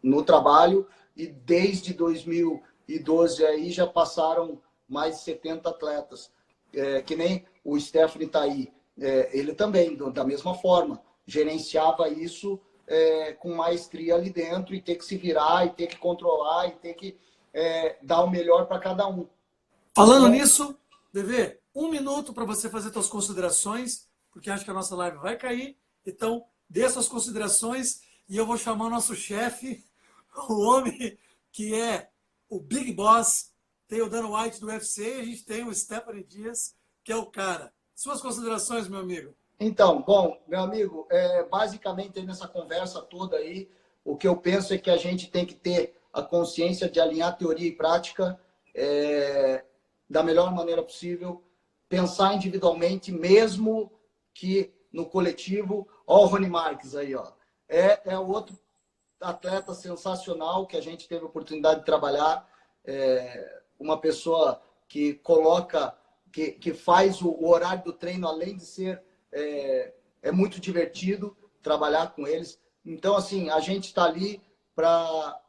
no trabalho, e desde 2012 aí já passaram mais de 70 atletas. Que nem o Stephanie está aí. Ele também, da mesma forma, gerenciava isso com maestria ali dentro, e ter que se virar, e ter que controlar, e ter que dar o melhor para cada um. Falando nisso, Bebê, 1 minuto para você fazer suas considerações, porque acho que a nossa live vai cair. Então, dê suas considerações e eu vou chamar o nosso chefe, o homem que é o Big Boss. Tem o Dana White do UFC e a gente tem o Stephanie Dias, que é o cara. Suas considerações, meu amigo. Então, bom, meu amigo, basicamente nessa conversa toda aí, o que eu penso é que a gente tem que ter a consciência de alinhar teoria e prática da melhor maneira possível, pensar individualmente, mesmo que no coletivo. Ó, o Rony Marques aí, ó. É outro atleta sensacional que a gente teve a oportunidade de trabalhar. Uma pessoa que coloca, que faz o horário do treino, além de ser muito divertido trabalhar com eles. Então, assim, a gente está ali para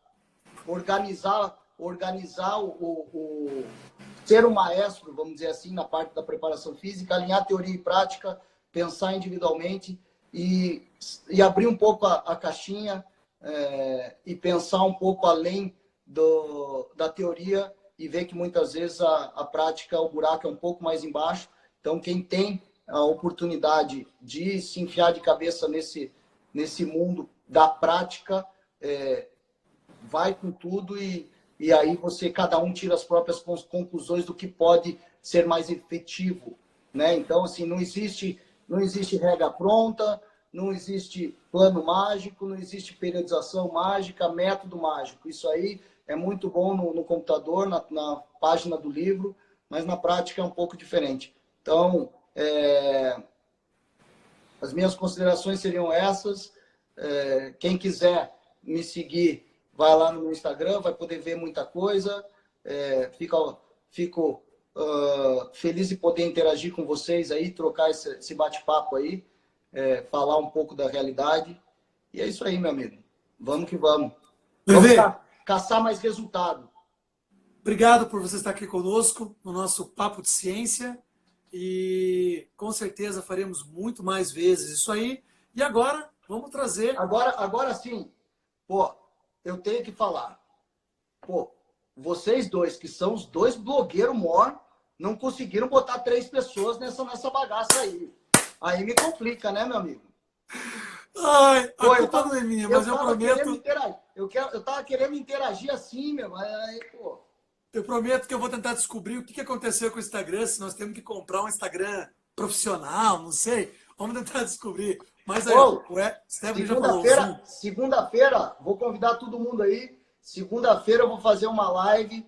organizar ser um maestro, vamos dizer assim, na parte da preparação física, alinhar teoria e prática, pensar individualmente e abrir um pouco a caixinha e pensar um pouco além da teoria, e ver que muitas vezes a prática, o buraco é um pouco mais embaixo. Então, quem tem a oportunidade de se enfiar de cabeça nesse mundo da prática, vai com tudo, e aí cada um tira as próprias conclusões do que pode ser mais efetivo, né? Então, assim, não existe regra pronta, não existe plano mágico, não existe periodização mágica, método mágico. Isso aí é muito bom no computador, na página do livro, mas na prática é um pouco diferente. Então, as minhas considerações seriam essas. Quem quiser me seguir, vai lá no meu Instagram, vai poder ver muita coisa. Fico feliz de poder interagir com vocês aí, trocar esse bate-papo aí, falar um pouco da realidade. E é isso aí, meu amigo. Vamos que vamos. Vamos caçar mais resultado. Obrigado por você estar aqui conosco no nosso Papo de Ciência. E com certeza faremos muito mais vezes isso aí. E agora, vamos trazer... Agora sim, pô, eu tenho que falar. Pô, vocês dois, que são os dois blogueiros mor, não conseguiram botar 3 pessoas nessa bagaça aí. Aí me complica, né, meu amigo? Ai, a culpa não é minha, mas eu prometo... Eu tava querendo interagir assim, meu, mas aí, pô... Eu prometo que eu vou tentar descobrir o que aconteceu com o Instagram, se nós temos que comprar um Instagram profissional, não sei. Vamos tentar descobrir. Mas aí, Stephanie já falou. Segunda-feira, vou convidar todo mundo aí. Segunda-feira eu vou fazer uma live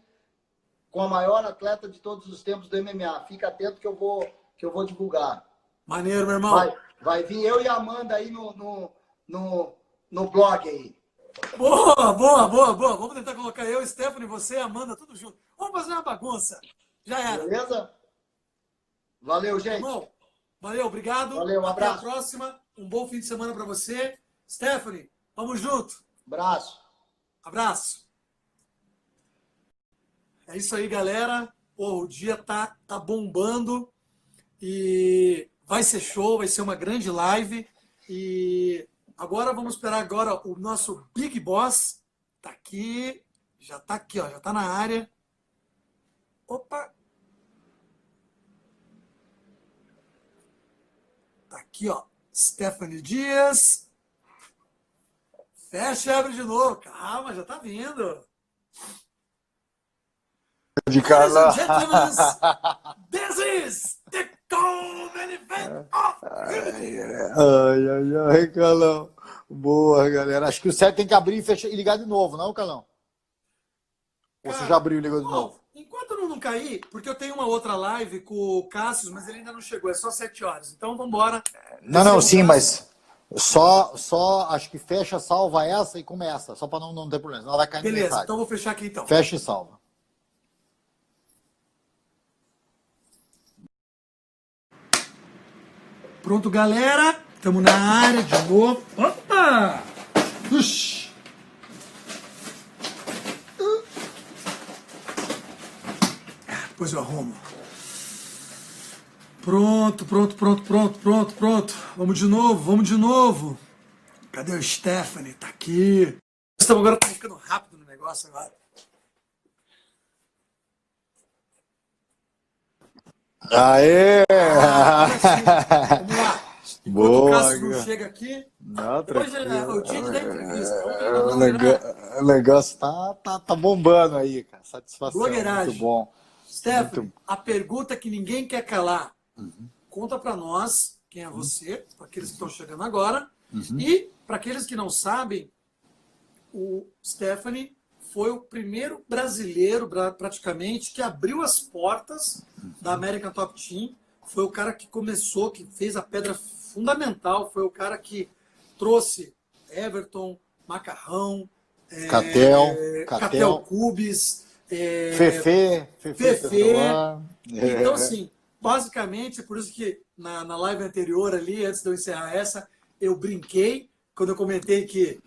com a maior atleta de todos os tempos do MMA. Fica atento que eu vou divulgar. Maneiro, meu irmão. Vai vir eu e a Amanda aí no blog aí. Boa. Vamos tentar colocar eu, Stephanie, você e Amanda, tudo junto. Vamos fazer uma bagunça. Já era. Beleza? Valeu, gente. Irmão, valeu, obrigado. Valeu, um abraço. Até a próxima. Um bom fim de semana para você. Stephanie, vamos junto. Abraço. É isso aí, galera. O dia tá bombando e vai ser show, vai ser uma grande live. E agora vamos esperar o nosso Big Boss. Tá aqui, já tá na área. Opa! Tá aqui, ó, Stephanie Dias. Fecha e abre de novo. Calma, já tá vindo. De Carla. Ladies and gentlemen, this is the co-main event of... Ai, Carlão. Boa, galera. Acho que o certo tem que abrir e fechar e ligar de novo, não, Carlão? Ou você já abriu e ligou de novo? Enquanto eu não cair, porque eu tenho uma outra live com o Cássio, mas ele ainda não chegou, é só 7 horas. Então vamos embora. Não, sim, mas só acho que fecha, salva essa e começa, só para não ter problema. Senão vai cair. Beleza, então vou fechar aqui então. Fecha e salva. Pronto, galera. Estamos na área de novo. Opa! Depois eu arrumo. Pronto. Vamos de novo. Cadê o Stephanie? Tá aqui. Estamos agora ficando rápido no negócio agora. Aê! Vamos lá. Enquanto Boa, o Cássio não chega aqui, não, hoje é o dia da entrevista. O negócio tá bombando aí, cara. Satisfação. Blogueiragem. Muito bom. Stephanie, a pergunta que ninguém quer calar. Conta para nós quem é você, para aqueles que estão chegando agora. E para aqueles que não sabem, o Stephanie foi o primeiro brasileiro, praticamente, que abriu as portas da American Top Team. Foi o cara que começou, que fez a pedra fundamental. Foi o cara que trouxe Everton, Macarrão, Catel Cubes, Fefe. Então, assim, basicamente, por isso que na live anterior ali, antes de eu encerrar essa, eu brinquei quando eu comentei que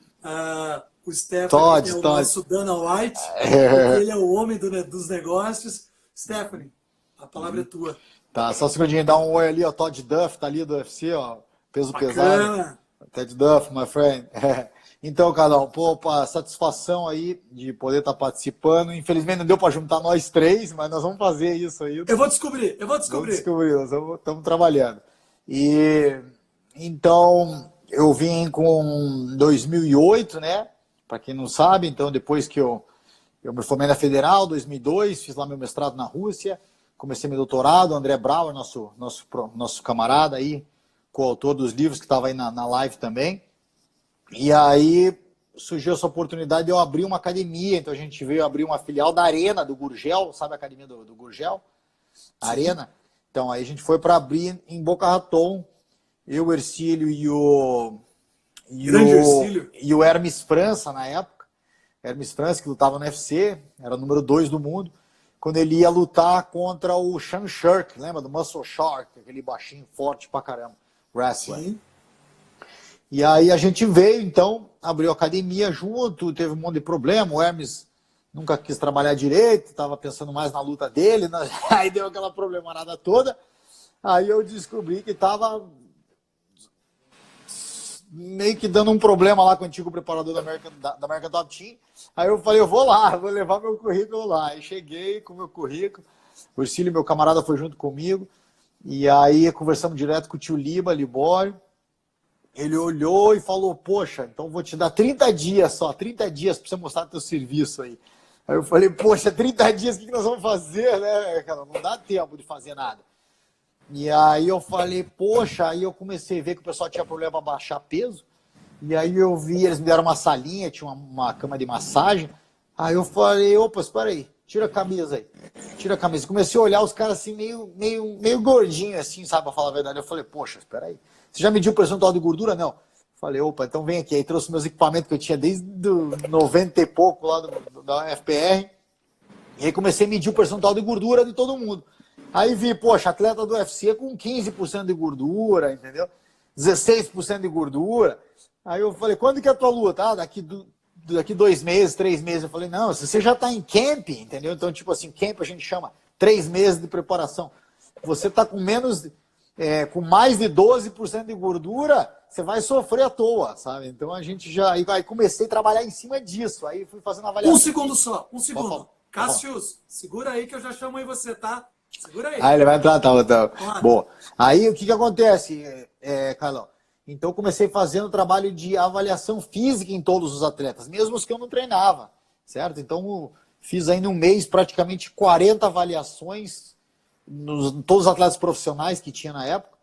o Stephanie é o nosso Dana White, porque ele é o homem dos negócios. Stephanie, a palavra é tua. Tá, só um segundinho, dá um oi ali, ó. Todd Duff tá ali do UFC, ó. Peso Bacana. pesado. Todd Duff, my friend. Então, Carlão, pô, satisfação aí de poder estar participando. Infelizmente não deu para juntar nós três, mas nós vamos fazer isso aí. Eu vou descobrir. Vamos descobrir, nós estamos trabalhando. E então, eu vim com 2008, né? Para quem não sabe, então depois que eu me formei na Federal, 2002, fiz lá meu mestrado na Rússia, comecei meu doutorado, André Brauer, nosso camarada aí, coautor dos livros que estava aí na live também. E aí surgiu essa oportunidade de eu abrir uma academia, então a gente veio abrir uma filial da Arena, do Gurgel, sabe a academia do Gurgel? Arena. Então aí a gente foi para abrir em Boca Raton, eu, o Ercílio e o Hermes França na época. Hermes França, que lutava no UFC, era o número 2 do mundo, quando ele ia lutar contra o Sean Shark, lembra do Muscle Shark, aquele baixinho forte pra caramba, wrestler. Sim. E aí a gente veio, então, abriu a academia junto, teve um monte de problema, o Hermes nunca quis trabalhar direito, estava pensando mais na luta dele, aí deu aquela problemarada toda, aí eu descobri que estava meio que dando um problema lá com o antigo preparador da American Top Team, aí eu falei, eu vou lá, vou levar meu currículo lá, aí cheguei com meu currículo, o Ercílio, meu camarada, foi junto comigo, e aí conversamos direto com o tio Libório. Ele olhou e falou, poxa, então vou te dar 30 dias só, 30 dias para você mostrar teu serviço aí. Aí eu falei, poxa, 30 dias, o que nós vamos fazer, né, cara? Não dá tempo de fazer nada. E aí eu falei, poxa, aí eu comecei a ver que o pessoal tinha problema para baixar peso. E aí eu vi, eles me deram uma salinha, tinha uma cama de massagem. Aí eu falei, opa, espera aí, tira a camisa aí. Tira a camisa. Comecei a olhar os caras assim, meio gordinho assim, sabe, para falar a verdade. Eu falei, poxa, espera aí. Você já mediu o percentual de gordura? Não. Falei, opa, então vem aqui. Aí trouxe meus equipamentos que eu tinha desde 90 e pouco lá da FPR. E aí comecei a medir o percentual de gordura de todo mundo. Aí vi, poxa, atleta do UFC com 15% de gordura, entendeu? 16% de gordura. Aí eu falei, quando que é a tua luta? Ah, daqui 2 meses, 3 meses. Eu falei, não, você já está em camp, entendeu? Então, tipo assim, camp a gente chama 3 meses de preparação. Você está com com mais de 12% de gordura, você vai sofrer à toa, sabe? Então a gente já... Aí comecei a trabalhar em cima disso, aí fui fazendo avaliação. Um segundo só, um segundo. Cássius, segura aí que eu já chamo aí você, tá? Segura aí. Aí ele vai entrar, tá. Boa. Aí o que acontece, Carlão? Então eu comecei fazendo trabalho de avaliação física em todos os atletas, mesmo os que eu não treinava, certo? Então fiz aí num mês praticamente 40 avaliações todos os atletas profissionais que tinha na época,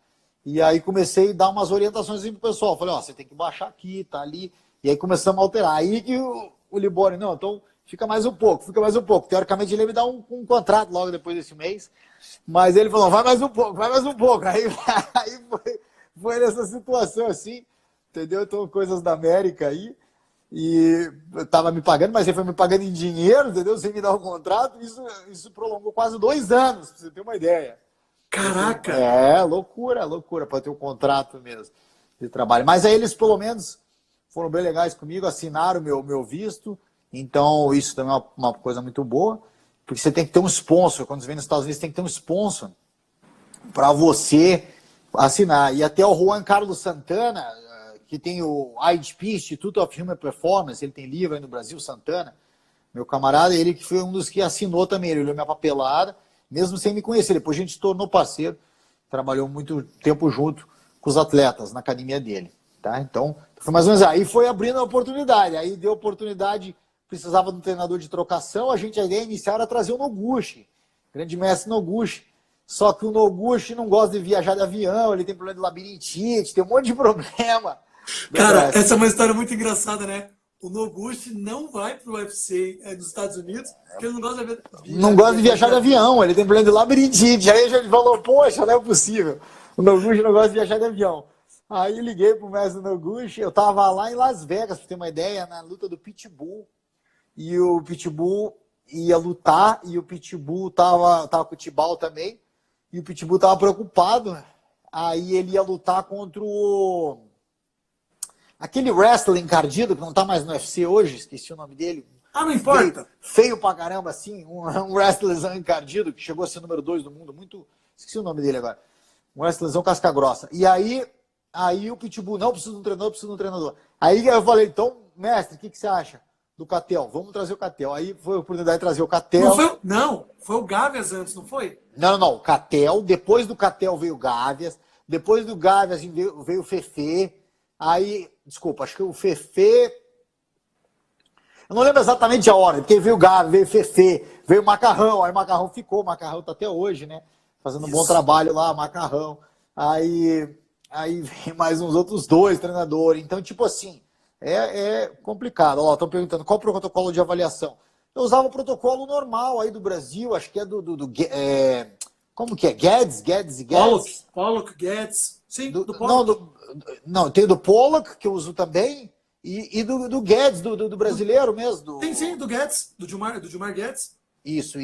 e aí comecei a dar umas orientações pro pessoal, falei, ó, você tem que baixar aqui, tá ali, e aí começamos a alterar, aí que o Libório, não, então fica mais um pouco, teoricamente ele ia me dar um contrato logo depois desse mês, mas ele falou, vai mais um pouco, aí foi nessa situação assim, entendeu, então coisas da América aí, e eu tava me pagando, mas ele foi me pagando em dinheiro, entendeu? Sem me dar um contrato, isso prolongou quase 2 anos, pra você ter uma ideia. Caraca! Loucura, para ter um contrato mesmo de trabalho. Mas aí eles, pelo menos, foram bem legais comigo, assinaram o meu visto, então isso também é uma coisa muito boa. porque você tem que ter um sponsor. Quando você vem nos Estados Unidos, tem que ter um sponsor para você assinar. E até o Juan Carlos Santana, que tem o IHP, Institute of Human Performance, ele tem livro aí no Brasil, Santana, meu camarada, ele que foi um dos que assinou também, ele olhou minha papelada, mesmo sem me conhecer. Depois a gente se tornou parceiro, trabalhou muito tempo junto com os atletas na academia dele. Tá? Então, foi mais ou menos aí, foi abrindo a oportunidade. Aí deu oportunidade, precisava de um treinador de trocação, a ideia inicial era trazer o Noguchi, grande mestre Noguchi. Só que o Noguchi não gosta de viajar de avião, ele tem problema de labirintite, tem um monte de problema. Cara, essa é uma história muito engraçada, né? O Noguchi não vai pro UFC nos Estados Unidos porque ele não gosta de viajar de avião, ele tem problema de labirintite. Aí a gente falou, poxa, não é possível. O Noguchi não gosta de viajar de avião. Aí eu liguei pro mestre Noguchi, eu tava lá em Las Vegas, pra ter uma ideia, na luta do Pitbull. E o Pitbull ia lutar, e o Pitbull tava com o Tibau também. E o Pitbull tava preocupado. Aí ele ia lutar contra aquele wrestler encardido, que não tá mais no UFC hoje, esqueci o nome dele. Ah, não importa. Feio pra caramba, assim, um wrestlerzão encardido, que chegou a ser número 2 do mundo, muito... Esqueci o nome dele agora. Um wrestlerzão casca grossa. E aí o Pitbull, não, preciso de um treinador. Aí eu falei, então, mestre, o que você acha do Catel? Vamos trazer o Catel. Aí foi a oportunidade de trazer o Catel. Não, foi o Gavias antes, não foi? Não, o Catel. Depois do Catel veio o Gavias. Depois do Gavias veio o Fefe. Aí, desculpa, acho que o Fefe... Eu não lembro exatamente a ordem, porque veio o Gavias, veio o Fefe, veio o Macarrão. Aí o Macarrão ficou, o Macarrão tá até hoje, né? Fazendo um bom trabalho lá, Macarrão. Aí vem mais uns outros 2 treinadores. Então, tipo assim, é complicado. Ó, estão perguntando qual o protocolo de avaliação. Eu usava o protocolo normal aí do Brasil, acho que é como que é? Guedes? Pollock, Guedes. Sim, do Pollock. Não, tem do Pollock, que eu uso também, e do Guedes, do brasileiro mesmo. Sim, do Guedes, do Gilmar Guedes. Isso,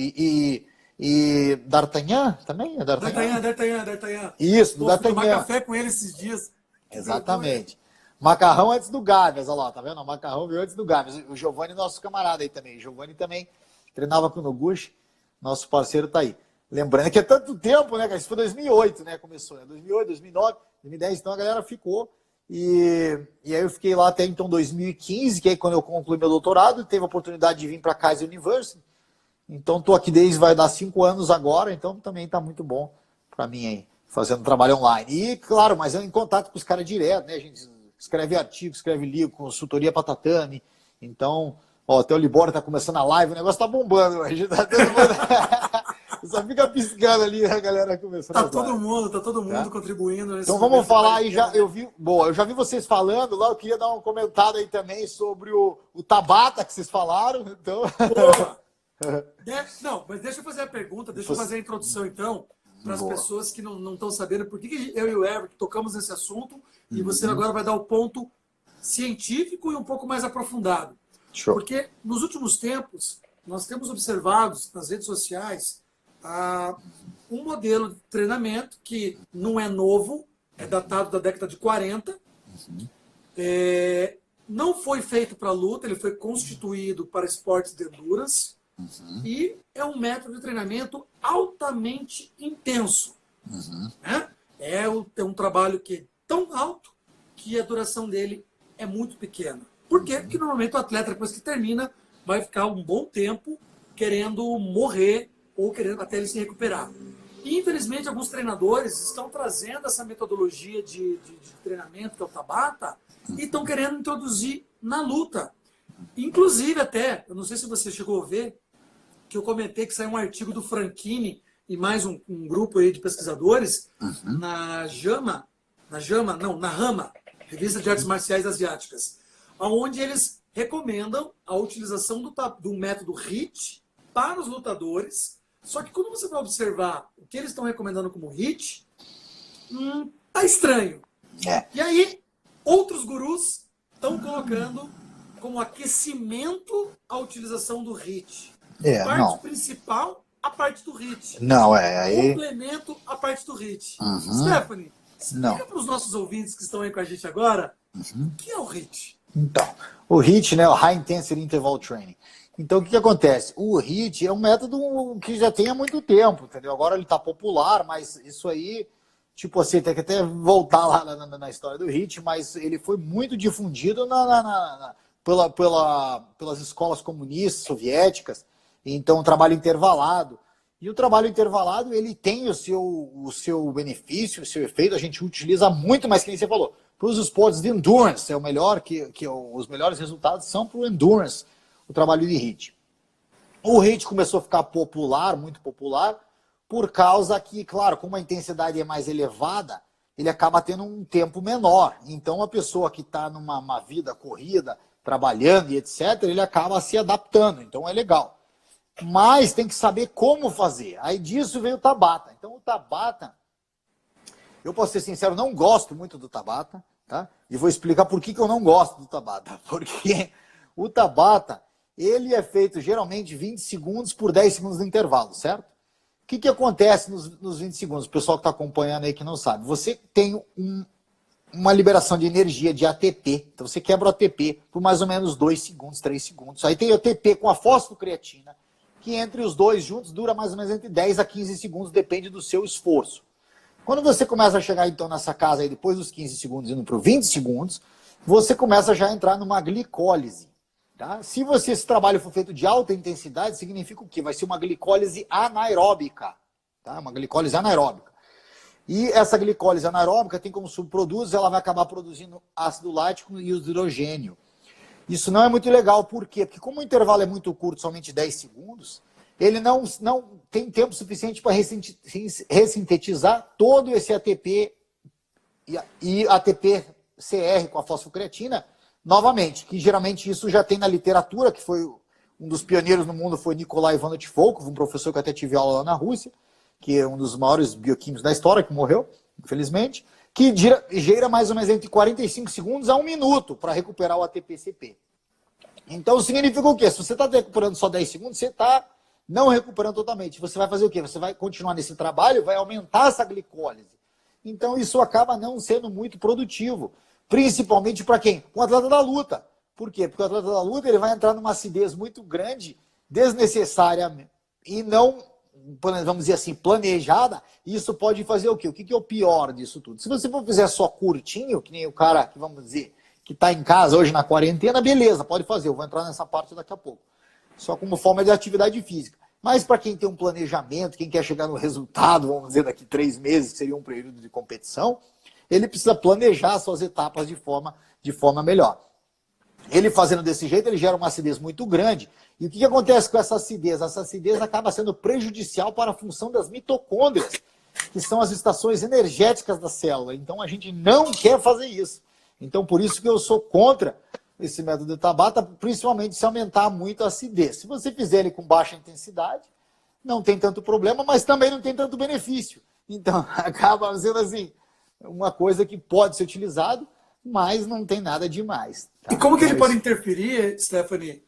e D'Artagnan também? É D'Artagnan. Isso, do D'Artagnan. Tomar café com ele esses dias. Exatamente. Macarrão antes do Gavias, olha lá, tá vendo? O Macarrão veio antes do Gavias. O Giovanni, nosso camarada aí também. O Giovanni também treinava com o Noguchi, nosso parceiro tá aí. Lembrando que é tanto tempo, né, cara? Isso foi 2008, né? Começou, né? 2008, 2009, 2010, então a galera ficou. E aí eu fiquei lá até então 2015, que aí quando eu concluí meu doutorado, teve a oportunidade de vir para a Kaiser University. Então tô aqui desde, vai dar 5 anos agora, então também tá muito bom para mim aí, fazendo trabalho online. E, claro, mas eu em contato com os caras direto, né? A gente escreve artigo, escreve livro, consultoria para tatame. Então, ó, até o Libório tá começando a live, o negócio tá bombando. A gente tá tendo... Só fica piscando ali, a galera começando. Tá todo mundo contribuindo. Então vamos falar aí, eu já vi vocês falando lá, eu queria dar um comentário aí também sobre o Tabata que vocês falaram. Então... Não, mas deixa eu fazer a pergunta, deixa eu fazer a introdução então, para as pessoas que não estão sabendo por que eu e o Everett tocamos nesse assunto e você agora vai dar o ponto científico e um pouco mais aprofundado. Show. Porque nos últimos tempos nós temos observado nas redes sociais um modelo de treinamento que não é novo, é datado da década de 40, não foi feito para luta, ele foi constituído para esportes de endurance e é um método de treinamento altamente intenso. Né? É um trabalho que é tão alto que a duração dele é muito pequena. Por quê? Porque normalmente o atleta, depois que termina, vai ficar um bom tempo querendo morrer ou querendo até ele se recuperar. E, infelizmente, alguns treinadores estão trazendo essa metodologia de treinamento, que é o Tabata, e estão querendo introduzir na luta. Inclusive, até, eu não sei se você chegou a ver, que eu comentei que saiu um artigo do Franchini e mais um grupo aí de pesquisadores na RAMA, Revista de Artes Marciais Asiáticas, onde eles recomendam a utilização do método HIIT para os lutadores. Só que quando você vai observar o que eles estão recomendando como HIIT, tá estranho. E aí, outros gurus estão colocando como aquecimento a utilização do HIIT. Parte principal, a parte do HIIT. Aí... Complemento, a parte do HIIT. Stephanie, explica para os nossos ouvintes que estão aí com a gente agora, o que é o HIIT? Então, o HIIT, né, o High Intensity Interval Training, Então, o que acontece? O HIIT é um método que já tem há muito tempo, entendeu? Agora ele está popular, mas isso aí, tipo assim, tem que até voltar lá na história do HIIT, mas ele foi muito difundido pelas escolas comunistas, soviéticas, então trabalho intervalado. E o trabalho intervalado, ele tem o seu benefício, o seu efeito, a gente utiliza muito, mas que nem você falou, para os esportes de endurance, é o melhor, os melhores resultados são para o endurance, o trabalho de HIIT. O HIIT começou a ficar popular, muito popular, por causa que, claro, como a intensidade é mais elevada, ele acaba tendo um tempo menor. Então, a pessoa que está numa vida corrida, trabalhando e etc., ele acaba se adaptando. Então, é legal. Mas tem que saber como fazer. Aí disso veio o Tabata. Então, o Tabata, eu posso ser sincero, não gosto muito do Tabata, tá? E vou explicar por que eu não gosto do Tabata. Porque o Tabata, ele é feito geralmente 20 segundos por 10 segundos de intervalo, certo? O que acontece nos 20 segundos? O pessoal que está acompanhando aí que não sabe. Você tem uma liberação de energia de ATP. Então você quebra o ATP por mais ou menos 2 segundos, 3 segundos. Aí tem o ATP com a fosfocreatina, que entre os dois juntos dura mais ou menos entre 10 a 15 segundos, depende do seu esforço. Quando você começa a chegar então nessa casa aí, depois dos 15 segundos, indo para os 20 segundos, você começa já a entrar numa glicólise. Tá? Se esse trabalho for feito de alta intensidade, significa o quê? Vai ser uma glicólise anaeróbica. Tá? Uma glicólise anaeróbica. E essa glicólise anaeróbica tem como subprodutos, ela vai acabar produzindo ácido lático e hidrogênio. Isso não é muito legal, por quê? Porque como o intervalo é muito curto, somente 10 segundos, ele não tem tempo suficiente para ressintetizar todo esse ATP e ATP-CR com a fosfocreatina, novamente, que geralmente isso já tem na literatura, que foi um dos pioneiros no mundo, foi Nikolai Ivanovich Volkov, um professor que eu até tive aula lá na Rússia, que é um dos maiores bioquímicos da história, que morreu, infelizmente, que gira mais ou menos entre 45 segundos a 1 minuto para recuperar o ATP-CP. Então significa o quê? Se você está recuperando só 10 segundos, você está não recuperando totalmente. Você vai fazer o quê? Você vai continuar nesse trabalho, vai aumentar essa glicólise. Então isso acaba não sendo muito produtivo. Principalmente para quem? O atleta da luta. Por quê? Porque o atleta da luta ele vai entrar numa acidez muito grande, desnecessária e não, vamos dizer assim, planejada. E isso pode fazer o quê? O que é o pior disso tudo? Se você for fizer só curtinho, que nem o cara que, vamos dizer, que está em casa hoje na quarentena, beleza, pode fazer. Eu vou entrar nessa parte daqui a pouco. Só como forma de atividade física. Mas para quem tem um planejamento, quem quer chegar no resultado, vamos dizer, daqui 3 meses, que seria um período de competição, ele precisa planejar suas etapas de forma melhor. Ele fazendo desse jeito, ele gera uma acidez muito grande. E o que acontece com essa acidez? Essa acidez acaba sendo prejudicial para a função das mitocôndrias, que são as estações energéticas da célula. Então a gente não quer fazer isso. Então por isso que eu sou contra esse método de Tabata, principalmente se aumentar muito a acidez. Se você fizer ele com baixa intensidade, não tem tanto problema, mas também não tem tanto benefício. Então acaba sendo assim, uma coisa que pode ser utilizado, mas não tem nada demais. Tá? E como que ele pode interferir, Stephanie,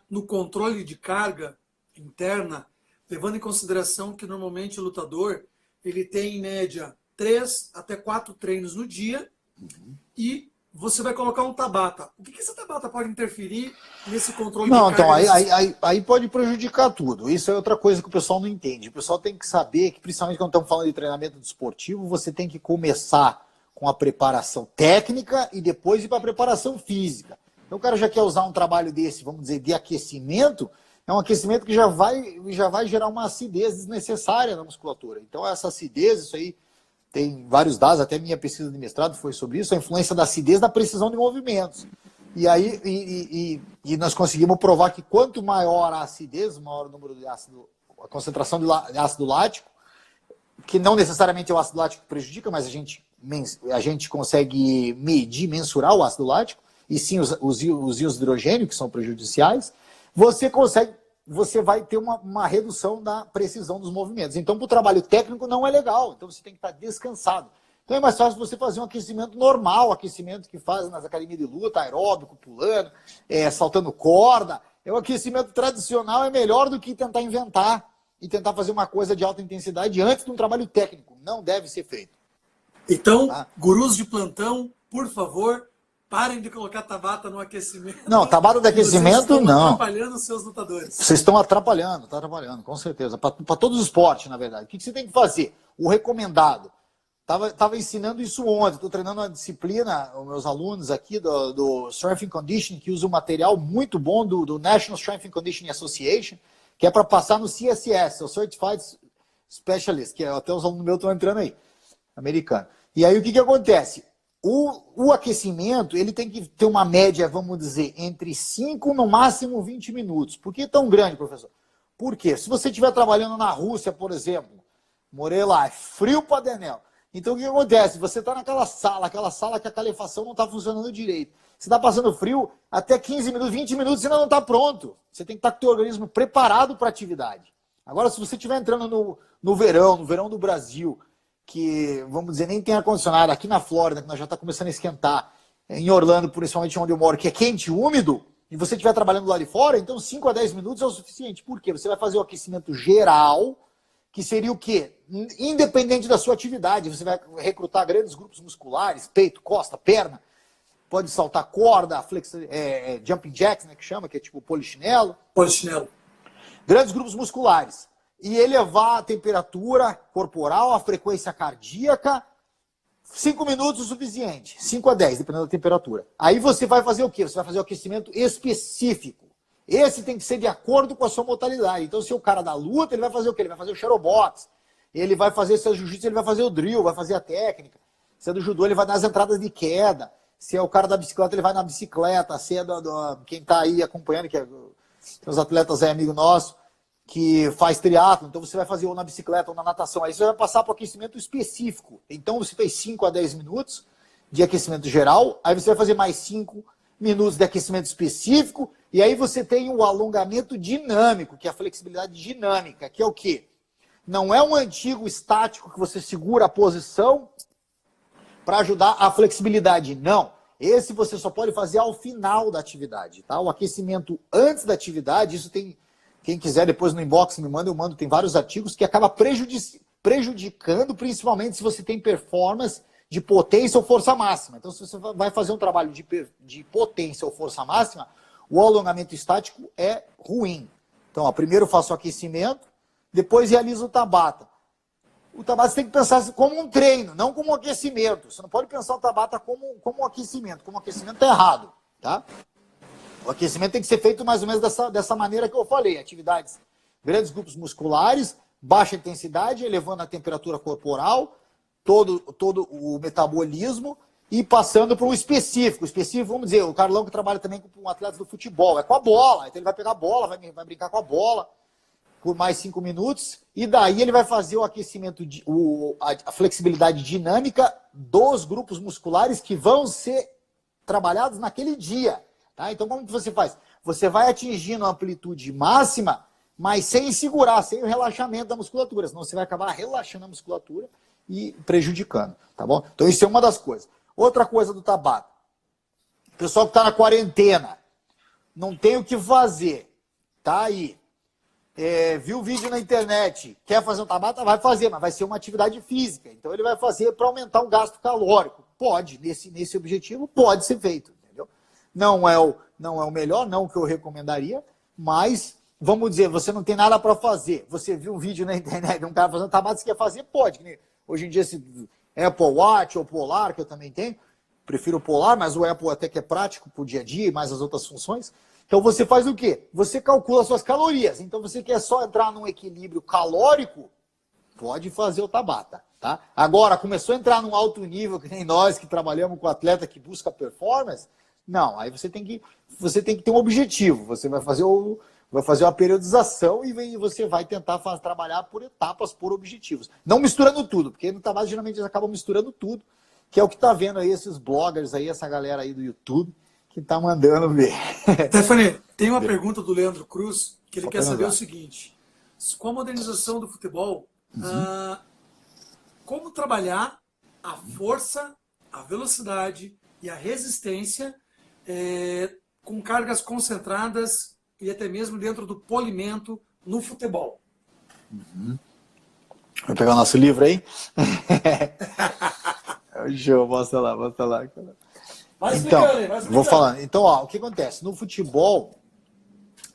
no controle de carga interna, levando em consideração que normalmente o lutador ele tem em média 3 até 4 treinos no dia e você vai colocar um Tabata. O que esse Tabata pode interferir nesse controle de carga? Não, então, aí pode prejudicar tudo. Isso é outra coisa que o pessoal não entende. O pessoal tem que saber que, principalmente quando estamos falando de treinamento desportivo, você tem que começar com a preparação técnica e depois ir para a preparação física. Então o cara já quer usar um trabalho desse, vamos dizer, de aquecimento, é um aquecimento que já vai gerar uma acidez desnecessária na musculatura. Então essa acidez, isso aí, tem vários dados, até minha pesquisa de mestrado foi sobre isso, a influência da acidez na precisão de movimentos. E aí nós conseguimos provar que quanto maior a acidez, maior o número de ácido, a concentração de ácido lático, que não necessariamente é o ácido lático que prejudica, mas a gente consegue medir, mensurar o ácido lático, e sim os íons de hidrogênio, que são prejudiciais, você vai ter uma redução da precisão dos movimentos. Então, para o trabalho técnico não é legal. Então, você tem que estar descansado. Então, é mais fácil você fazer um aquecimento normal, aquecimento que fazem nas academias de luta, aeróbico, pulando, saltando corda. O aquecimento tradicional é melhor do que tentar inventar e tentar fazer uma coisa de alta intensidade antes de um trabalho técnico. Não deve ser feito. Então, gurus de plantão, por favor, Parem de colocar Tabata no aquecimento. Não, Tabata de aquecimento, vocês estão não. atrapalhando os seus lutadores. Vocês estão atrapalhando, com certeza. Para todos os esportes, na verdade. O que você tem que fazer? O recomendado. Tava ensinando isso ontem. Estou treinando uma disciplina, os meus alunos aqui do Strength and Conditioning, que usa um material muito bom do National Strength and Conditioning Association, que é para passar no CSS, o Certified Specialist, que até os alunos meus estão entrando aí, americano. E aí o que acontece? O aquecimento, ele tem que ter uma média, vamos dizer, entre 5, no máximo 20 minutos. Por que tão grande, professor? Por quê? Se você estiver trabalhando na Rússia, por exemplo, morei lá, é frio para Denel. Então o que acontece? Você está naquela sala que a calefação não está funcionando direito. Você está passando frio, até 15 minutos, 20 minutos, você ainda não está pronto. Você tem que estar com o teu organismo preparado para a atividade. Agora, se você estiver entrando no verão do Brasil, que, vamos dizer, nem tem ar-condicionado, aqui na Flórida, que nós já está começando a esquentar, em Orlando, principalmente onde eu moro, que é quente e úmido, e você estiver trabalhando lá de fora, então 5 a 10 minutos é o suficiente. Por quê? Você vai fazer o aquecimento geral, que seria o quê? Independente da sua atividade, você vai recrutar grandes grupos musculares, peito, costa, perna, pode saltar corda, jumping jacks, né, que chama, que é tipo polichinelo. Polichinelo. Grandes grupos musculares. E elevar a temperatura corporal, a frequência cardíaca, 5 minutos o suficiente. 5 a 10, dependendo da temperatura. Aí você vai fazer o quê? Você vai fazer o aquecimento específico. Esse tem que ser de acordo com a sua modalidade. Então, se é o cara da luta, ele vai fazer o quê? Ele vai fazer o shadowbox. Ele vai fazer, se é jiu-jitsu, ele vai fazer o drill, vai fazer a técnica. Se é do judô, ele vai dar as entradas de queda. Se é o cara da bicicleta, ele vai na bicicleta. Se é quem está aí acompanhando, que é os atletas aí, amigo nosso, que faz triatlo, então você vai fazer ou na bicicleta ou na natação. Aí você vai passar para o aquecimento específico. Então você fez 5 a 10 minutos de aquecimento geral, aí você vai fazer mais 5 minutos de aquecimento específico, e aí você tem o alongamento dinâmico, que é a flexibilidade dinâmica, que é o quê? Não é um antigo estático que você segura a posição para ajudar a flexibilidade, não. Esse você só pode fazer ao final da atividade, tá? O aquecimento antes da atividade, isso tem... Quem quiser depois no inbox me manda, eu mando, tem vários artigos que acaba prejudicando, principalmente se você tem performance de potência ou força máxima. Então, se você vai fazer um trabalho de potência ou força máxima, o alongamento estático é ruim. Então, ó, primeiro eu faço o aquecimento, depois realizo o Tabata. O Tabata você tem que pensar como um treino, não como um aquecimento. Você não pode pensar o Tabata como um aquecimento. Como um aquecimento é errado, tá? O aquecimento tem que ser feito mais ou menos dessa maneira que eu falei. Atividades, grandes grupos musculares, baixa intensidade, elevando a temperatura corporal, todo o metabolismo e passando para o específico. O específico, vamos dizer, o Carlão que trabalha também com atletas do futebol, é com a bola. Então ele vai pegar a bola, vai brincar com a bola por mais 5 minutos e daí ele vai fazer o aquecimento, a flexibilidade dinâmica dos grupos musculares que vão ser trabalhados naquele dia. Tá? Então, como que você faz? Você vai atingindo a amplitude máxima, mas sem segurar, sem o relaxamento da musculatura. Senão você vai acabar relaxando a musculatura e prejudicando. Tá bom? Então, isso é uma das coisas. Outra coisa do Tabata. O pessoal que está na quarentena, não tem o que fazer. Tá aí. Viu o vídeo na internet, quer fazer um Tabata? Vai fazer, mas vai ser uma atividade física. Então, ele vai fazer para aumentar o gasto calórico. Pode, nesse objetivo, pode ser feito. Não é o melhor, não o que eu recomendaria, mas, vamos dizer, você não tem nada para fazer. Você viu um vídeo na internet de um cara fazendo Tabata, você quer fazer? Pode. Hoje em dia, esse Apple Watch ou Polar, que eu também tenho, prefiro o Polar, mas o Apple até que é prático para o dia a dia e mais as outras funções. Então você faz o quê? Você calcula suas calorias. Então você quer só entrar num equilíbrio calórico, pode fazer o Tabata. Tá? Agora, começou a entrar num alto nível, que nem nós que trabalhamos com atleta que busca performance, não, aí você tem que ter um objetivo. Você vai fazer uma periodização e você vai tentar trabalhar por etapas, por objetivos. Não misturando tudo, porque no Tabata geralmente eles acabam misturando tudo, que é o que está vendo aí esses bloggers aí, essa galera aí do YouTube, que está mandando ver. Stephanie, tem uma pergunta do Leandro Cruz, que ele quer saber o seguinte. Com a modernização do futebol, como trabalhar a força, a velocidade e a resistência com cargas concentradas e até mesmo dentro do polimento no futebol? Vou pegar o nosso livro aí. Show, mostra lá. Vai Então, explicando aí, vai explicando. vou falando. Então, ó, o que acontece? No futebol,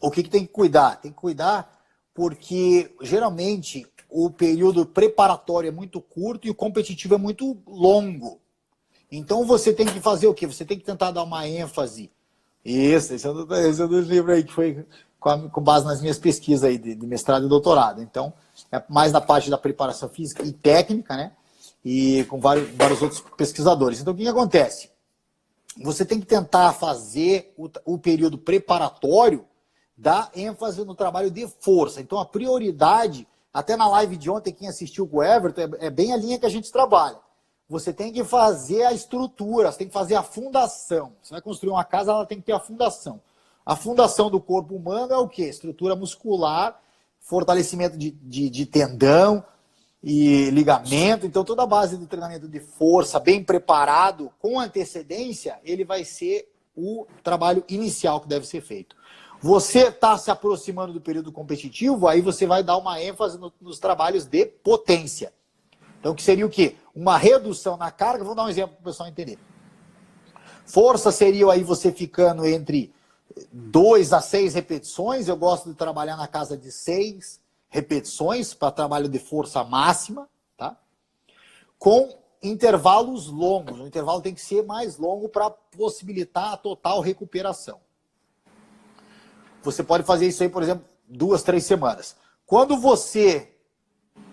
o que tem que cuidar? Tem que cuidar porque, geralmente, o período preparatório é muito curto e o competitivo é muito longo. Então, você tem que fazer o quê? Você tem que tentar dar uma ênfase. Esse é do livro aí, que foi com base nas minhas pesquisas aí de mestrado e doutorado. Então, é mais na parte da preparação física e técnica, né? E com vários outros pesquisadores. Então, o que acontece? Você tem que tentar fazer o período preparatório dar ênfase no trabalho de força. Então, a prioridade, até na live de ontem, quem assistiu com o Everton, é bem a linha que a gente trabalha. Você tem que fazer a estrutura, você tem que fazer a fundação. Você vai construir uma casa, ela tem que ter a fundação. A fundação do corpo humano é o quê? Estrutura muscular, fortalecimento de tendão e ligamento. Então, toda a base do treinamento de força, bem preparado, com antecedência, ele vai ser o trabalho inicial que deve ser feito. Você está se aproximando do período competitivo, aí você vai dar uma ênfase nos trabalhos de potência. Então, que seria o quê? Uma redução na carga. Vou dar um exemplo para o pessoal entender. Força seria aí você ficando entre 2 a 6 repetições. Eu gosto de trabalhar na casa de 6 repetições para trabalho de força máxima, tá? Com intervalos longos. O intervalo tem que ser mais longo para possibilitar a total recuperação. Você pode fazer isso aí, por exemplo, 2, 3 semanas. Quando você...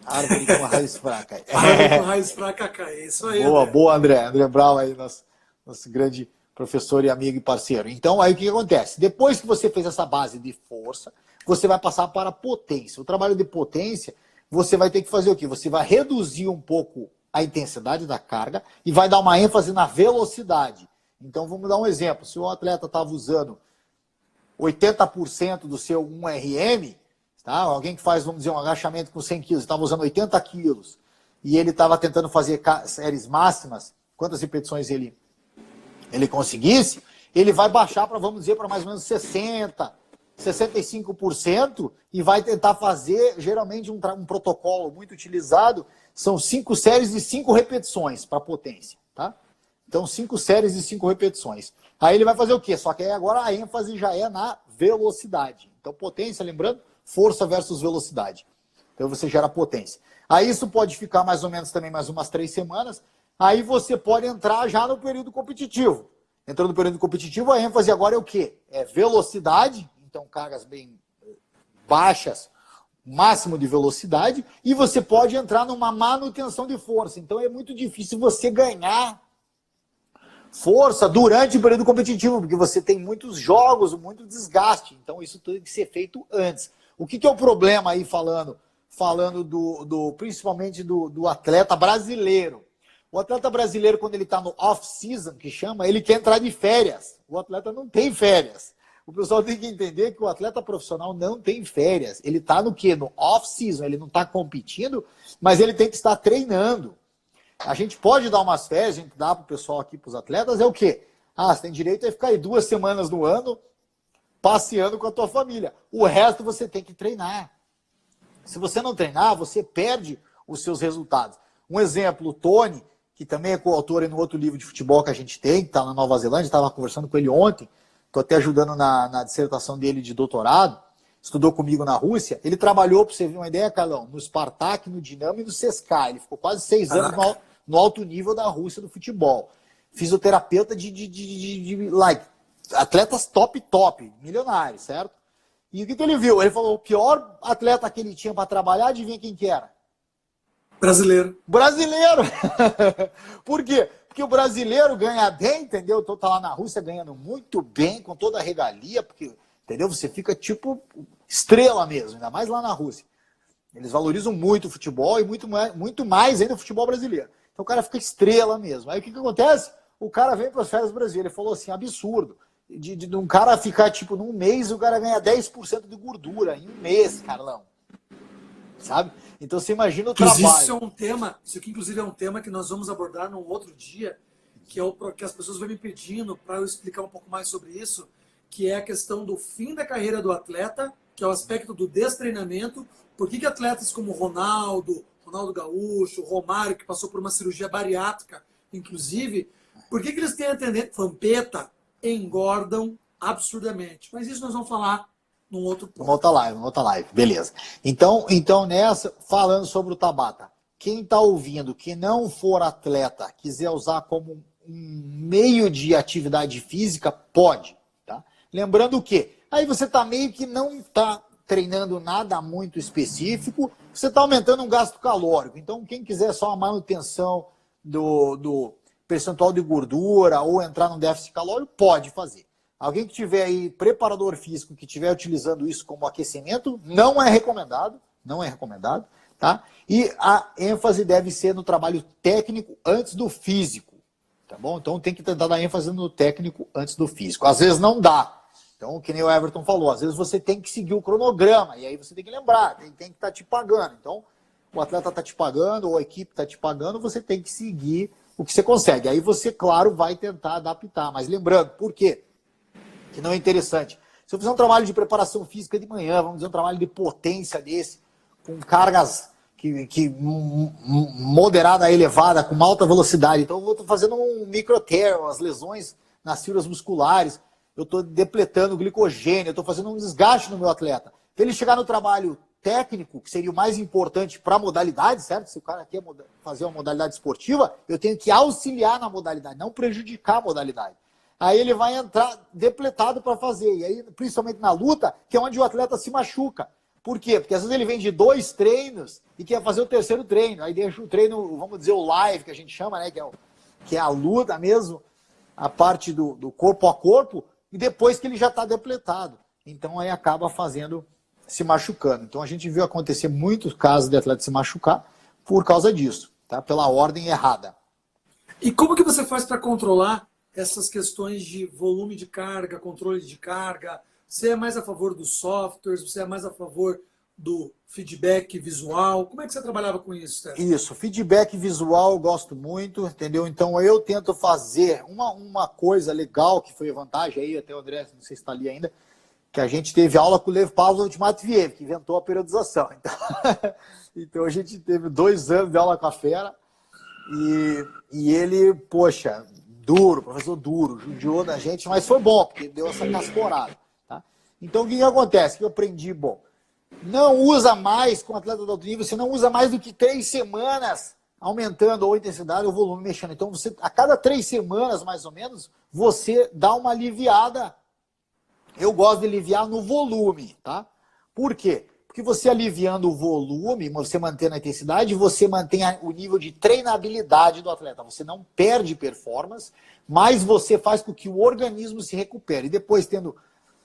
Árvore com raiz fraca. Árvore com raiz fraca cai. É isso aí. Boa, boa, André. André Brau aí, nosso grande professor e amigo e parceiro. Então, aí o que acontece? Depois que você fez essa base de força, você vai passar para a potência. O trabalho de potência, você vai ter que fazer o quê? Você vai reduzir um pouco a intensidade da carga e vai dar uma ênfase na velocidade. Então, vamos dar um exemplo. Se o atleta estava usando 80% do seu 1RM, tá? Alguém que faz, vamos dizer, um agachamento com 100 quilos, estava usando 80 quilos, e ele estava tentando fazer séries máximas, quantas repetições ele conseguisse, ele vai baixar para, vamos dizer, para mais ou menos 60%, 65%, e vai tentar fazer, geralmente, um protocolo muito utilizado, são 5 séries de 5 repetições para potência, tá? Então, 5 séries de 5 repetições. Aí ele vai fazer o quê? Só que aí agora a ênfase já é na velocidade. Então, potência, lembrando, força versus velocidade. Então, você gera potência. Aí isso pode ficar mais ou menos também mais umas 3 semanas. Aí você pode entrar já no período competitivo. Entrando no período competitivo, a ênfase agora é o quê? É velocidade, então cargas bem baixas, máximo de velocidade, e você pode entrar numa manutenção de força. Então é muito difícil você ganhar força durante o período competitivo, porque você tem muitos jogos, muito desgaste. Então isso tem que ser feito antes. O que é o problema aí falando principalmente do atleta brasileiro? O atleta brasileiro, quando ele está no off-season, que chama, ele quer entrar de férias. O atleta não tem férias. O pessoal tem que entender que o atleta profissional não tem férias. Ele está no quê? No off-season. Ele não está competindo, mas ele tem que estar treinando. A gente pode dar umas férias, a gente dá para o pessoal aqui, para os atletas, é o quê? Você tem direito a ficar aí 2 semanas no ano passeando com a tua família. O resto você tem que treinar. Se você não treinar, você perde os seus resultados. Um exemplo, o Tony, que também é coautor no outro livro de futebol que a gente tem, que está na Nova Zelândia, estava conversando com ele ontem, estou até ajudando na dissertação dele de doutorado, estudou comigo na Rússia. Ele trabalhou, para você ver uma ideia, Carlão, no Spartak, no Dinamo e no CSKA. Ele ficou quase 6 anos no alto nível da Rússia do futebol. Fisioterapeuta like, atletas top, milionários, certo? E o que ele viu? Ele falou, o pior atleta que ele tinha para trabalhar, adivinha quem que era? Brasileiro. Brasileiro! Por quê? Porque o brasileiro ganha bem, entendeu? Então tá lá na Rússia ganhando muito bem, com toda a regalia, porque, entendeu? Você fica tipo estrela mesmo, ainda mais lá na Rússia. Eles valorizam muito o futebol e muito mais ainda o futebol brasileiro. Então o cara fica estrela mesmo. Aí o que acontece? O cara vem para as férias do Brasil. Ele falou assim, absurdo. De um cara ficar, tipo, num mês, o cara ganha 10% de gordura em um mês, Carlão. Sabe? Então você imagina o trabalho. Isso aqui, inclusive, é um tema que nós vamos abordar num outro dia, que as pessoas vão me pedindo para eu explicar um pouco mais sobre isso, que é a questão do fim da carreira do atleta, que é o aspecto do destreinamento. Por que atletas como Ronaldo Gaúcho, Romário, que passou por uma cirurgia bariátrica, inclusive, Por que eles têm a tendência, vampeta, engordam absurdamente? Mas isso nós vamos falar num outro ponto. Numa outra live, beleza. Então nessa, falando sobre o Tabata, quem está ouvindo, que não for atleta, quiser usar como um meio de atividade física, pode, tá? Lembrando o quê? Aí você está meio que não está treinando nada muito específico, você está aumentando um gasto calórico. Então, quem quiser só a manutenção do percentual de gordura ou entrar num déficit calórico, pode fazer. Alguém que tiver aí preparador físico, que estiver utilizando isso como aquecimento, não é recomendado, tá? E a ênfase deve ser no trabalho técnico antes do físico, tá bom? Então tem que tentar dar ênfase no técnico antes do físico. Às vezes não dá. Então, que nem o Everton falou, às vezes você tem que seguir o cronograma, e aí você tem que lembrar, tem que estar te pagando. Então, o atleta está te pagando, ou a equipe está te pagando, você tem que seguir o que você consegue. Aí você, claro, vai tentar adaptar. Mas lembrando, por quê? Que não é interessante. Se eu fizer um trabalho de preparação física de manhã, vamos dizer, um trabalho de potência desse, com cargas moderada a elevada, com alta velocidade, então eu vou fazendo um microtear, as lesões nas fibras musculares, eu estou depletando glicogênio, eu estou fazendo um desgaste no meu atleta. Então ele chegar no trabalho técnico, que seria o mais importante para a modalidade, certo? Se o cara quer fazer uma modalidade esportiva, eu tenho que auxiliar na modalidade, não prejudicar a modalidade. Aí ele vai entrar depletado para fazer. E aí, principalmente na luta, que é onde o atleta se machuca. Por quê? Porque às vezes ele vem de 2 treinos e quer fazer o 3º treino. Aí deixa o treino, vamos dizer, o live, que a gente chama, né? Que é a luta mesmo, a parte do corpo a corpo, e depois que ele já está depletado. Então aí acaba se machucando. Então a gente viu acontecer muitos casos de atleta se machucar por causa disso, tá? Pela ordem errada. E como que você faz para controlar essas questões de volume de carga, controle de carga? Você é mais a favor dos softwares? Você é mais a favor do feedback visual? Como é que você trabalhava com isso, Sérgio? Isso, feedback visual eu gosto muito, entendeu? Então eu tento fazer uma coisa legal, que foi vantagem aí, até o André, não sei se está ali ainda, que a gente teve aula com o Lev Pavlovich Matviev, que inventou a periodização. Então a gente teve 2 anos de aula com a fera, e ele, poxa, professor duro, judiou da gente, mas foi bom, porque deu essa cascorada. Tá? Então o que acontece? Que eu aprendi, não usa mais com atleta de alto nível, você não usa mais do que 3 semanas aumentando ou a intensidade ou o volume mexendo. Então você, a cada 3 semanas, mais ou menos, você dá uma aliviada. Eu gosto de aliviar no volume, tá? Por quê? Porque você aliviando o volume, você mantendo a intensidade, você mantém o nível de treinabilidade do atleta. Você não perde performance, mas você faz com que o organismo se recupere. E depois, tendo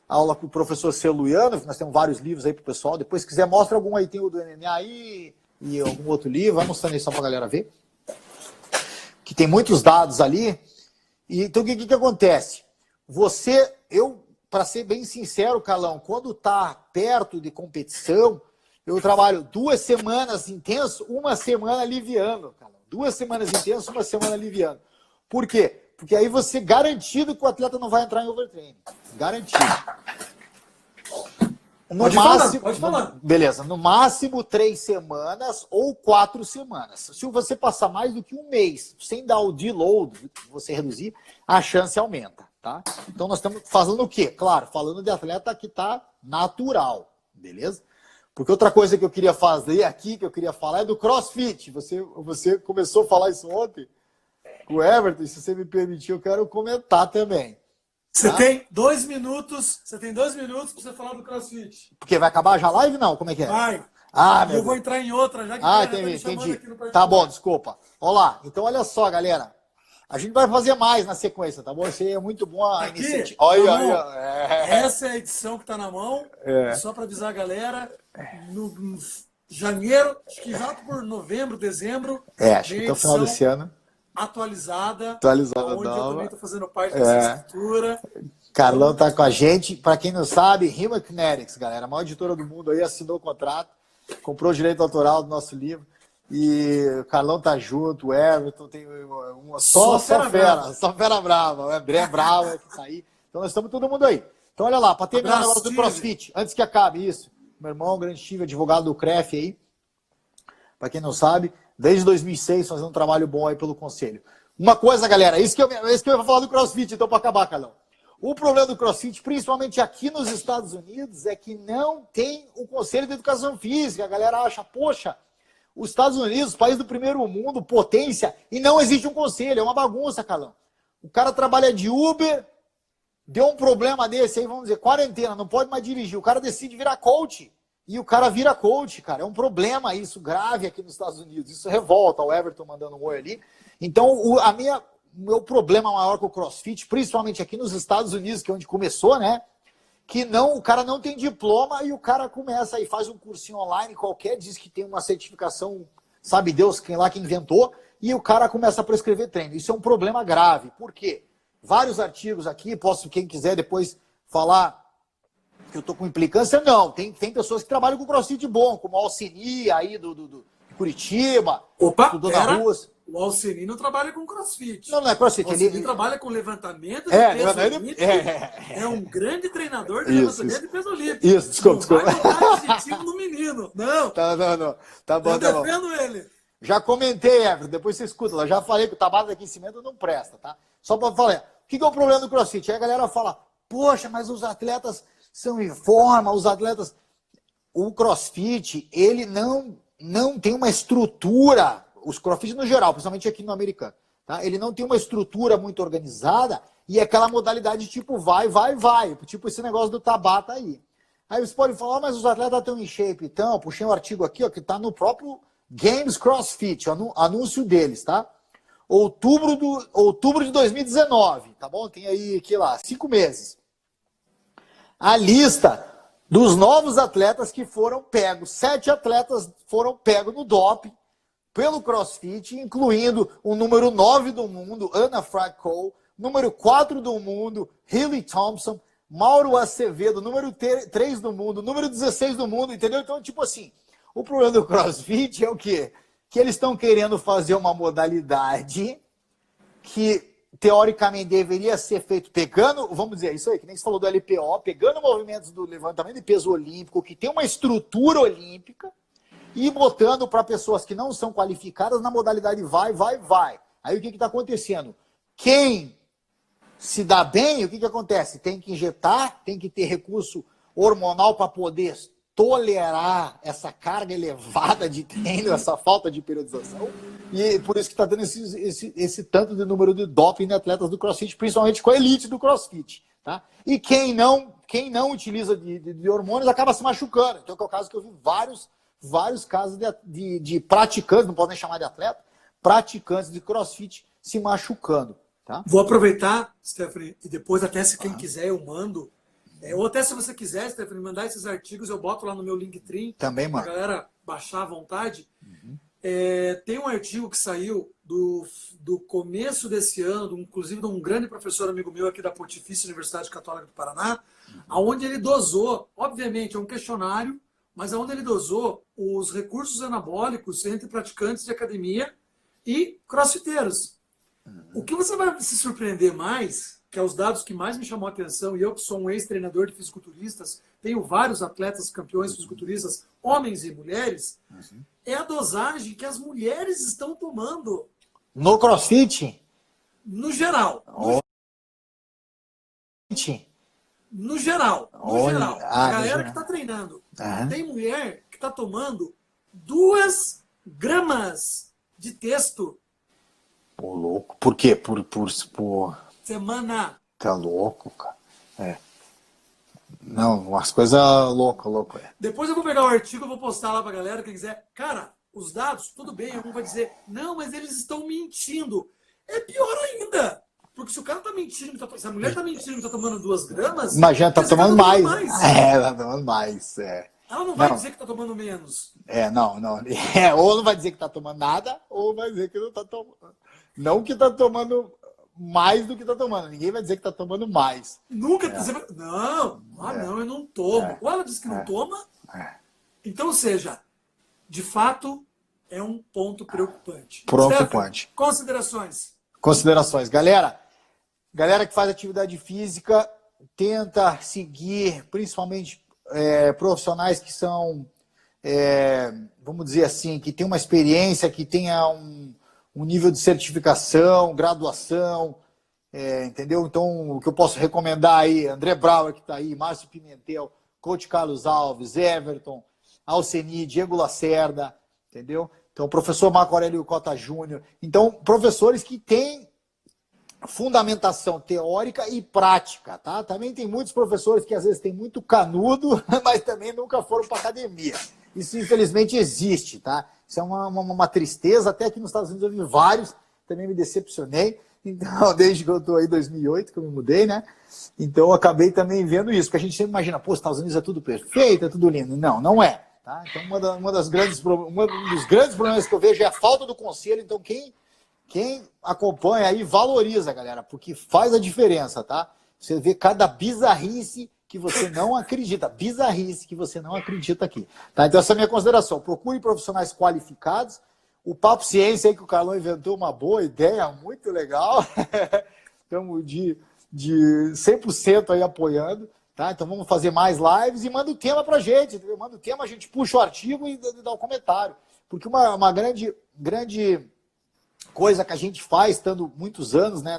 aula com o professor Celuiano, nós temos vários livros aí pro pessoal. Depois, se quiser, mostra algum aí, tem o do MMA aí e algum outro livro. Vai mostrando aí só pra galera ver. Que tem muitos dados ali. E, então, o que acontece? Para ser bem sincero, Carlão, quando tá perto de competição, eu trabalho 2 semanas intenso, 1 semana aliviando, Carlão. 2 semanas intenso, 1 semana aliviando. Por quê? Porque aí você garantido que o atleta não vai entrar em overtraining. Garantido. Pode falar. Beleza. No máximo 3 semanas ou 4 semanas. Se você passar mais do que 1 mês sem dar o deload, você reduzir, a chance aumenta. Tá? Então nós estamos fazendo o quê? Claro, falando de atleta que está natural, beleza? Porque outra coisa que eu queria fazer aqui, que eu queria falar, é do CrossFit. Você começou a falar isso ontem com o Everton, e se você me permitir, eu quero comentar também. Você tem 2 minutos, para você falar do CrossFit. Porque vai acabar já a live, não? Como é que é? Vai. Eu vou entrar em outra, já que entendi. Tá bom, desculpa. Olha lá, então olha só, galera. A gente vai fazer mais na sequência, tá bom? Isso é muito bom a iniciativa. Olha. Essa é a edição que está na mão. Só para avisar a galera. No janeiro, acho que já por novembro, dezembro. Acho que até o final desse ano. Atualizada onde nova. Eu também estou fazendo parte dessa estrutura. Carlão tá com a gente. Para quem não sabe, Rima Kinetics, galera. A maior editora do mundo aí, assinou o contrato. Comprou o direito autoral do nosso livro. E o Carlão tá junto, o Everton tem só fera brava, o André brava que tá aí. Então nós estamos todo mundo aí. Então olha lá, para terminar o negócio do CrossFit, antes que acabe isso, meu irmão, grande Steve, advogado do CREF aí, para quem não sabe, desde 2006 fazendo um trabalho bom aí pelo conselho. Uma coisa, galera, isso que eu ia falar do CrossFit, então, para acabar, Carlão. O problema do CrossFit, principalmente aqui nos Estados Unidos, é que não tem o Conselho de Educação Física. A galera acha, poxa, os Estados Unidos, país do primeiro mundo, potência, e não existe um conselho, é uma bagunça, Carlão. O cara trabalha de Uber, deu um problema desse aí, vamos dizer, quarentena, não pode mais dirigir. O cara decide virar coach. E o cara vira coach, cara. É um problema isso, grave aqui nos Estados Unidos. Isso revolta. O Everton mandando um oi ali. Então, o meu problema maior com o CrossFit, principalmente aqui nos Estados Unidos, que é onde começou, né? Que não, o cara não tem diploma e o cara começa e faz um cursinho online qualquer, diz que tem uma certificação, sabe Deus quem lá que inventou, e o cara começa a prescrever treino. Isso é um problema grave. Por quê? Vários artigos aqui, posso, quem quiser depois falar que eu tô com implicância, não. Tem pessoas que trabalham com CrossFit bom, como o Alcini aí do Curitiba. Opa, na rua. O Alcini não trabalha com CrossFit. Não é CrossFit. O Alcini trabalha com levantamento de peso olímpico. É um grande treinador de levantamento de peso olímpico. Isso, desculpa. Não vai botar positivo no menino. Não. Não. Tá bom, eu defendo ele. Já comentei, Everton, depois você escuta. Eu já falei que o trabalho de aquecimento não presta, tá? Só para falar. O que é o problema do CrossFit? Aí a galera fala, poxa, mas os atletas são em forma, os atletas... O CrossFit, ele não tem uma estrutura, os CrossFit no geral, principalmente aqui no americano, tá? Ele não tem uma estrutura muito organizada e é aquela modalidade tipo vai, tipo esse negócio do Tabata aí. Aí você pode falar, mas os atletas estão em shape, então, puxei um artigo aqui, ó, que está no próprio Games CrossFit, anúncio deles, tá? Outubro de 2019, tá bom? Tem aí, aqui lá, 5 meses. A lista dos novos atletas que foram pegos. 7 atletas foram pegos no doping pelo CrossFit, incluindo o número 9 do mundo, Ana Fracco, número 4 do mundo, Hilly Thompson, Mauro Acevedo, número 3 do mundo, número 16 do mundo, entendeu? Então, tipo assim, o problema do CrossFit é o quê? Que eles estão querendo fazer uma modalidade que, teoricamente, deveria ser feito pegando, vamos dizer, isso aí, que nem você falou do LPO, pegando movimentos do levantamento de peso olímpico, que tem uma estrutura olímpica, e botando para pessoas que não são qualificadas na modalidade vai. Aí o que está acontecendo? Quem se dá bem, o que acontece? Tem que injetar, tem que ter recurso hormonal para poder tolerar essa carga elevada de treino, essa falta de periodização, e por isso que está dando esse tanto de número de doping de atletas do CrossFit, principalmente com a elite do CrossFit, tá? E quem não utiliza de hormônios acaba se machucando. Então, que é o caso que eu vi vários casos de praticantes, não posso nem chamar de atleta, praticantes de CrossFit se machucando, tá? Vou aproveitar, Stephanie, e depois até se quem quiser eu mando. Ou até se você quiser, Stephanie, mandar esses artigos, eu boto lá no meu Linktree. Também, mano. Pra galera baixar à vontade. Uhum. Tem um artigo que saiu do começo desse ano, inclusive de um grande professor amigo meu aqui da Pontifícia Universidade Católica do Paraná, onde ele dosou, obviamente é um questionário, mas onde ele dosou os recursos anabólicos entre praticantes de academia e crossfiteiros. O que você vai se surpreender mais, que é os dados que mais me chamou a atenção, e eu que sou um ex-treinador de fisiculturistas, tenho vários atletas campeões fisiculturistas, homens e mulheres, é a dosagem que as mulheres estão tomando. No CrossFit? No geral. No geral. A galera que está treinando. Tem mulher que está tomando 2 gramas de testo. Pô, louco. Por quê? Por... Semana. Tá louco, cara. Não, umas coisas loucas. Depois eu vou pegar o artigo e vou postar lá pra galera, quem quiser. Cara, os dados, tudo bem, algum vai dizer, não, mas eles estão mentindo. É pior ainda. Porque se o cara tá mentindo, se a mulher tá mentindo que tá tomando 2 gramas... Imagina, tá tomando mais. Tá tomando mais, Ela não vai dizer que tá tomando menos. Não. Ou não vai dizer que tá tomando nada, ou vai dizer que não tá tomando... Não que tá tomando mais do que tá tomando. Ninguém vai dizer que tá tomando mais. Nunca dizer... Não, eu não tomo. Ou ela diz que não toma. Então, ou seja, de fato, é um ponto preocupante. Preocupante. Considerações. Galera que faz atividade física, tenta seguir, principalmente profissionais que são, vamos dizer assim, que tem uma experiência, que tenha um nível de certificação, graduação, entendeu? Então, o que eu posso recomendar aí, André Brauer, que está aí, Márcio Pimentel, Coach Carlos Alves, Everton, Alceni, Diego Lacerda, entendeu? Então, professor Marco Aurélio Cota Júnior. Então, professores que têm fundamentação teórica e prática, tá? Também tem muitos professores que às vezes têm muito canudo, mas também nunca foram para academia. Isso, infelizmente, existe, tá? Isso é uma tristeza, até aqui nos Estados Unidos eu vi vários, também me decepcionei. Então, desde que eu estou aí em 2008, que eu me mudei, né? Então, eu acabei também vendo isso, porque a gente sempre imagina, pô, os Estados Unidos é tudo perfeito, é tudo lindo. Não, não é. Tá? Então, um dos grandes problemas que eu vejo é a falta do conselho. Então, quem acompanha aí, valoriza, galera, porque faz a diferença, tá? Você vê cada bizarrice que você não acredita. Bizarrice que você não acredita aqui. Tá? Então, essa é a minha consideração. Procure profissionais qualificados. O Papo Ciência aí que o Carlão inventou uma boa ideia, muito legal. Estamos de 100% aí apoiando. Tá? Então vamos fazer mais lives e manda o tema pra gente. Entendeu? Manda o tema, a gente puxa o artigo e dá um comentário. Porque uma grande coisa que a gente faz, estando muitos anos, né,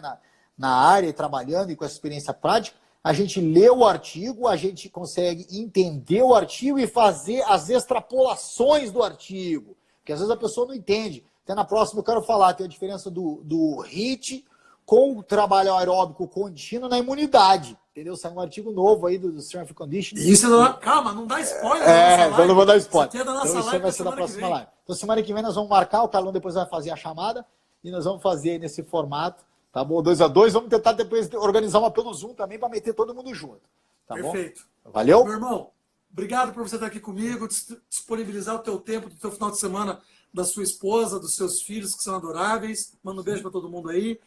na área, trabalhando e com essa experiência prática, a gente lê o artigo, a gente consegue entender o artigo e fazer as extrapolações do artigo. Porque às vezes a pessoa não entende. Até na próxima eu quero falar, tem a diferença do HIIT com o trabalho aeróbico contínuo na imunidade. Entendeu? Saiu um artigo novo aí do Strength Conditioning. Isso não, calma, não dá spoiler. Eu não vou dar spoiler. Isso aqui é da nossa então, isso live vai ser da próxima live. Então, semana que vem nós vamos marcar, o Carlão depois vai fazer a chamada e nós vamos fazer nesse formato, tá bom? 2 a 2. Vamos tentar depois organizar uma pelo Zoom também para meter todo mundo junto. Tá Perfeito. Bom? Valeu? Meu irmão, obrigado por você estar aqui comigo, disponibilizar o teu tempo, do teu final de semana, da sua esposa, dos seus filhos, que são adoráveis. Manda um beijo para todo mundo aí.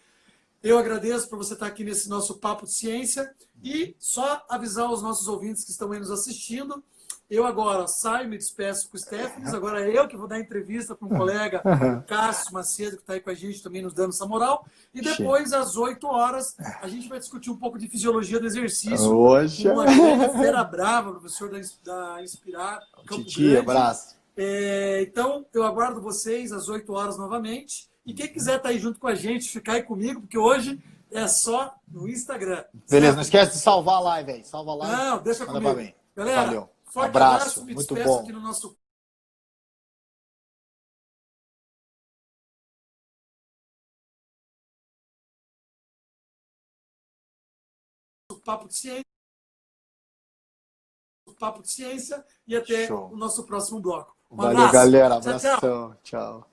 Eu agradeço por você estar aqui nesse nosso Papo de Ciência e só avisar os nossos ouvintes que estão aí nos assistindo. Eu agora saio, me despeço com o Stephens, agora é eu que vou dar entrevista para um colega, o Cássio Macedo, que está aí com a gente também nos dando essa moral. E depois, às 8 horas, a gente vai discutir um pouco de fisiologia do exercício. Hoje. Com uma grande Fera Brava, professor da Inspirar Campo Titi, Grande. abraço. Então, eu aguardo vocês às 8 horas novamente. E quem quiser estar aí junto com a gente, ficar aí comigo, porque hoje é só no Instagram. Beleza, certo? não esquece de salvar a live aí. Salva a live. Não, deixa Manda comigo. pra mim. Galera, valeu. Forte Abraço, me muito despeço bom. aqui no nosso Papo de Ciência e até Show. o nosso próximo bloco. Um Valeu, abraço. galera. Tchau, tchau. Abração. Tchau.